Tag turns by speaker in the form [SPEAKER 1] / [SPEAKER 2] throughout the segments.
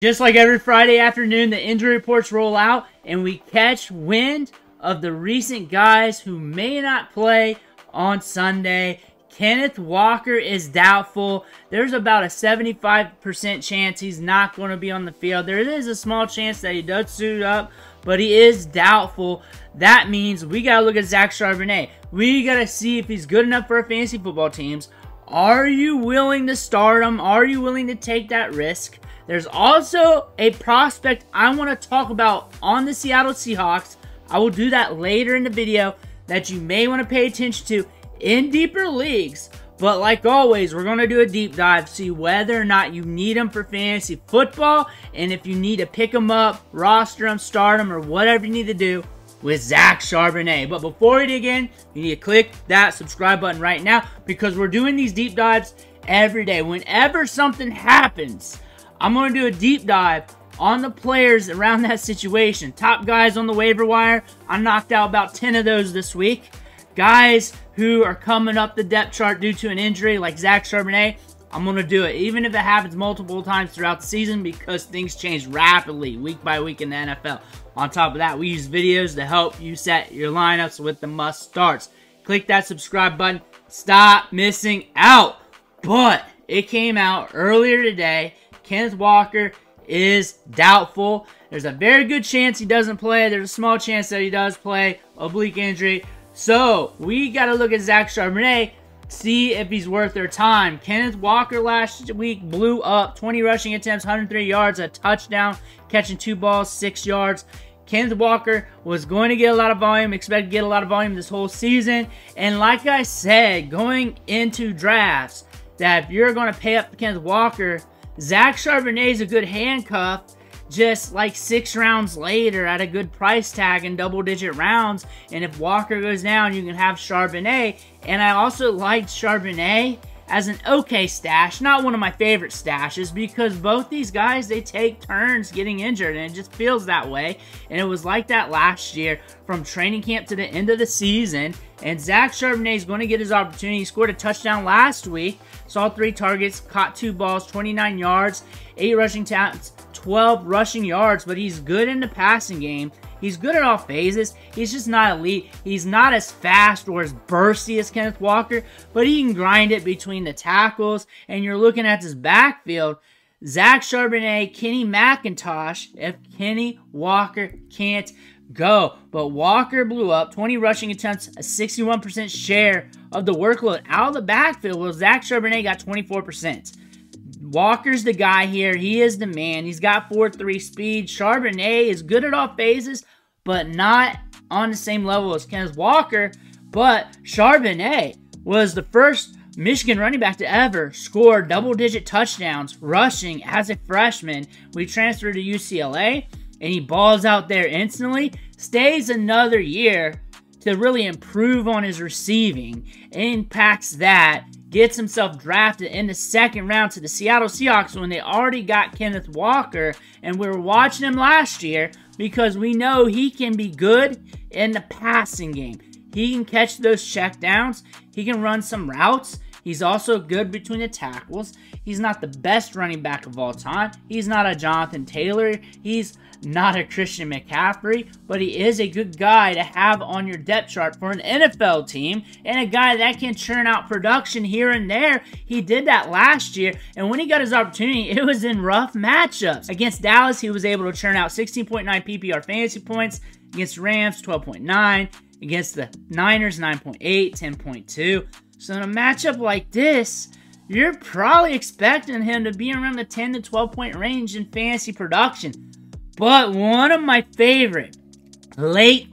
[SPEAKER 1] Just like every Friday afternoon, the injury reports roll out and we catch wind of the recent guys who may not play on Sunday. Kenneth Walker is doubtful. There's about a 75% chance he's not going to be on the field. There is a small chance that he does suit up, but he is doubtful. That means we got to look at Zach Charbonnet. We got to see if he's good enough for our fantasy football teams. Are you willing to start him? Are you willing to take that risk? There's also a prospect I want to talk about on the Seattle Seahawks. I will do that later in the video that you may want to pay attention to in deeper leagues. But like always, we're going to do a deep dive, see whether or not you need him for fantasy football, and if you need to pick him up, roster him, start him, or whatever you need to do with Zach Charbonnet. But before we dig in, you need to click that subscribe button right now because we're doing these deep dives every day. Whenever something happens, I'm going to do a deep dive on the players around that situation. Top guys on the waiver wire. I knocked out about 10 of those this week. Guys who are coming up the depth chart due to an injury like Zach Charbonnet, I'm going to do it. Even if it happens multiple times throughout the season because things change rapidly week by week in the NFL. On top of that, we use videos to help you set your lineups with the must starts. Click that subscribe button. Stop missing out. But it came out earlier today. Kenneth Walker is doubtful. There's a very good chance he doesn't play. There's a small chance that he does play. Oblique injury. So, we got to look at Zach Charbonnet, see if he's worth their time. Kenneth Walker last week blew up. 20 rushing attempts, 103 yards, a touchdown, catching 2 balls, 6 yards. Kenneth Walker was going to get a lot of volume, expect to get a lot of volume this whole season. And like I said, going into drafts, that if you're going to pay up for Kenneth Walker, Zach Charbonnet is a good handcuff. Just like 6 rounds later at a good price tag in double-digit rounds. And if Walker goes down, you can have Charbonnet. And I also liked Charbonnet as an okay stash. Not one of my favorite stashes because both these guys, they take turns getting injured. And it just feels that way. And it was like that last year from training camp to the end of the season. And Zach Charbonnet is going to get his opportunity. He scored a touchdown last week. Saw 3 targets, caught 2 balls, 29 yards, 8 rushing attempts, 12 rushing yards, but he's good in the passing game. He's good at all phases. He's just not elite. He's not as fast or as bursty as Kenneth Walker, but he can grind it between the tackles, and you're looking at this backfield. Zach Charbonnet, Kenny McIntosh, if Kenny Walker can't go. But Walker blew up, 20 rushing attempts, a 61% share of the workload out of the backfield. Well, Zach Charbonnet got 24%. Walker's the guy here. He is the man. He's got 4.3 speed. Charbonnet is good at all phases, but not on the same level as Kenneth Walker. But Charbonnet was the first Michigan running back to ever score double-digit touchdowns rushing as a freshman. We transferred to UCLA, and he balls out there instantly. Stays another year to really improve on his receiving. Impacts that. Gets himself drafted in the 2nd round to the Seattle Seahawks when they already got Kenneth Walker. And we were watching him last year because we know he can be good in the passing game. He can catch those checkdowns. He can run some routes. He's also good between the tackles. He's not the best running back of all time. He's not a Jonathan Taylor. He's not a Christian McCaffrey, but he is a good guy to have on your depth chart for an NFL team and a guy that can churn out production here and there. He did that last year, and when he got his opportunity, it was in rough matchups. Against Dallas, he was able to churn out 16.9 PPR fantasy points. Against Rams, 12.9. Against the Niners, 9.8, 10.2. So in a matchup like this, you're probably expecting him to be around the 10 to 12 point range in fantasy production. But one of my favorite late,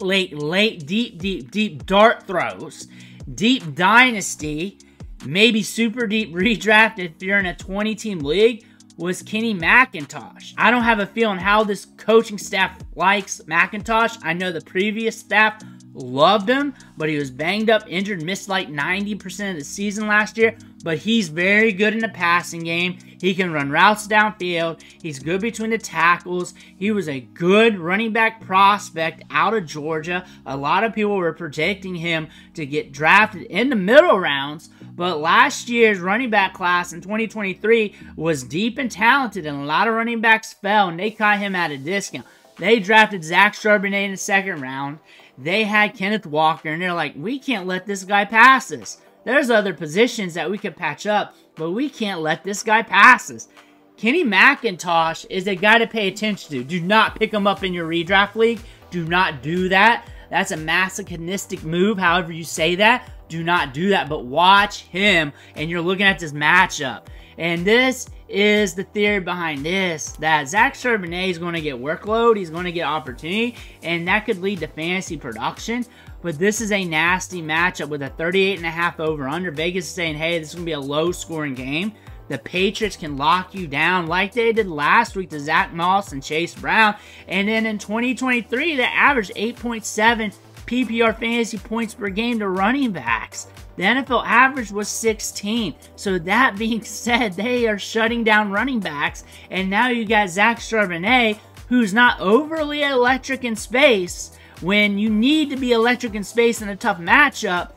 [SPEAKER 1] deep dart throws, deep dynasty, maybe super deep redraft if you're in a 20-team league, was Kenny McIntosh. I don't have a feeling how this coaching staff likes McIntosh. I know the previous staff loved him, but he was banged up, injured, missed like 90% of the season last year. but he's very good in the passing game. He can run routes downfield. He's good between the tackles. He was a good running back prospect out of Georgia. A lot of people were predicting him to get drafted in the middle rounds, but last year's running back class in 2023 was deep and talented, and a lot of running backs fell, and they caught him at a discount. They drafted Zach Charbonnet in the second round. They had Kenneth Walker, and they're like, we can't let this guy pass us. There's other positions that we could patch up, but we can't let this guy pass us. Kenny McIntosh is a guy to pay attention to. Do not pick him up in your redraft league. Do not do that. That's a masochistic move, however you say that. Do not do that, but watch him, and you're looking at this matchup. And this is the theory behind this, that Zach Charbonnet is going to get workload, he's going to get opportunity, and that could lead to fantasy production. But this is a nasty matchup with a 38.5 over-under. Vegas is saying, hey, this is going to be a low-scoring game. The Patriots can lock you down like they did last week to Zach Moss and Chase Brown. And then in 2023, they averaged 8.7 PPR fantasy points per game to running backs. The NFL average was 16. So that being said, they are shutting down running backs. And now you got Zach Charbonnet, who's not overly electric in space. When you need to be electric in space in a tough matchup,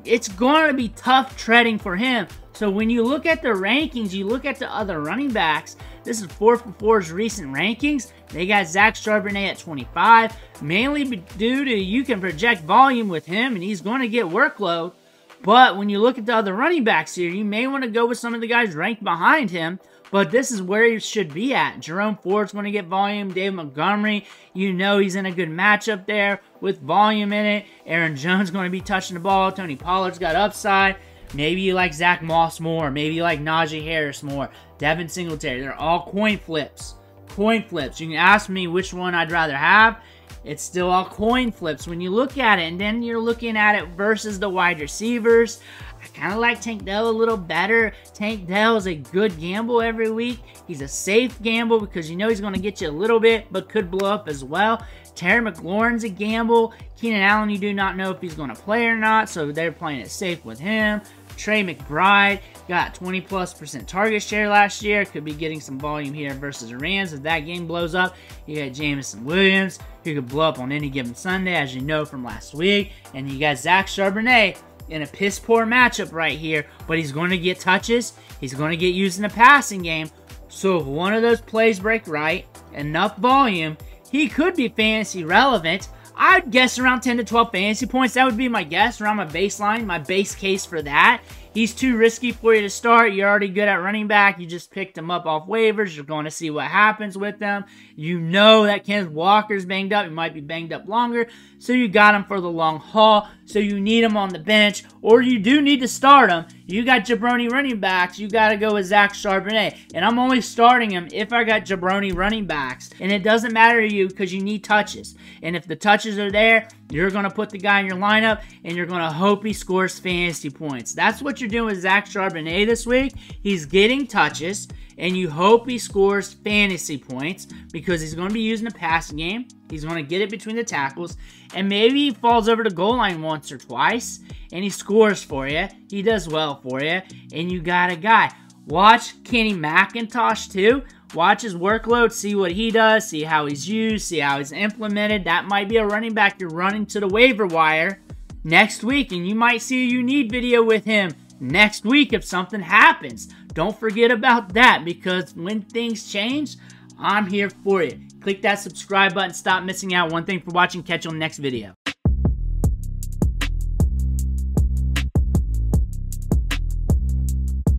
[SPEAKER 1] it's going to be tough treading for him. So when you look at the rankings, you look at the other running backs, this is 4for4's recent rankings. They got Zach Charbonnet at 25, mainly due to you can project volume with him, and he's going to get workload. But when you look at the other running backs here, you may want to go with some of the guys ranked behind him. But this is where he should be at. Jerome Ford's going to get volume. Dave Montgomery, you know he's in a good matchup there with volume in it. Aaron Jones going to be touching the ball. Tony Pollard's got upside. Maybe you like Zach Moss more. Maybe you like Najee Harris more. Devin Singletary. They're all coin flips. Coin flips. You can ask me which one I'd rather have. It's still all coin flips when you look at it. And then you're looking at it versus the wide receivers. I kind of like Tank Dell a little better. Tank Dell is a good gamble every week. He's a safe gamble because you know he's going to get you a little bit, but could blow up as well. Terry McLaurin's a gamble. Keenan Allen, you do not know if he's going to play or not, so they're playing it safe with him. Trey McBride got 20+% target share last year. Could be getting some volume here versus the Rams. If that game blows up, you got Jameson Williams, who could blow up on any given Sunday, as you know from last week. And you got Zach Charbonnet in a piss-poor matchup right here, but he's going to get touches. He's going to get used in the passing game. So if one of those plays break right, enough volume, he could be fantasy relevant. I'd guess around 10 to 12 fantasy points. That would be my guess, around my baseline, my base case for that. He's too risky for you to start. You're already good at running back. You just picked him up off waivers. You're going to see what happens with them. You know that Kenneth Walker's banged up. He might be banged up longer. So you got him for the long haul. So you need him on the bench. Or you do need to start him. You got jabroni running backs. You got to go with Zach Charbonnet. And I'm only starting him if I got jabroni running backs. And it doesn't matter to you because you need touches. And if the touches are there, you're going to put the guy in your lineup, and you're going to hope he scores fantasy points. That's what you're doing with Zach Charbonnet this week. He's getting touches, and you hope he scores fantasy points because he's going to be using the passing game. He's going to get it between the tackles, and maybe he falls over the goal line once or twice, and he scores for you. He does well for you, and you got a guy. Watch Kenny McIntosh, too. Watch his workload, see what he does, see how he's used, see how he's implemented. That might be a running back you're running to the waiver wire next week, and you might see a unique video with him next week if something happens. Don't forget about that, because when things change, I'm here for you. Click that subscribe button. Stop missing out. One thing for watching. Catch you on the next video.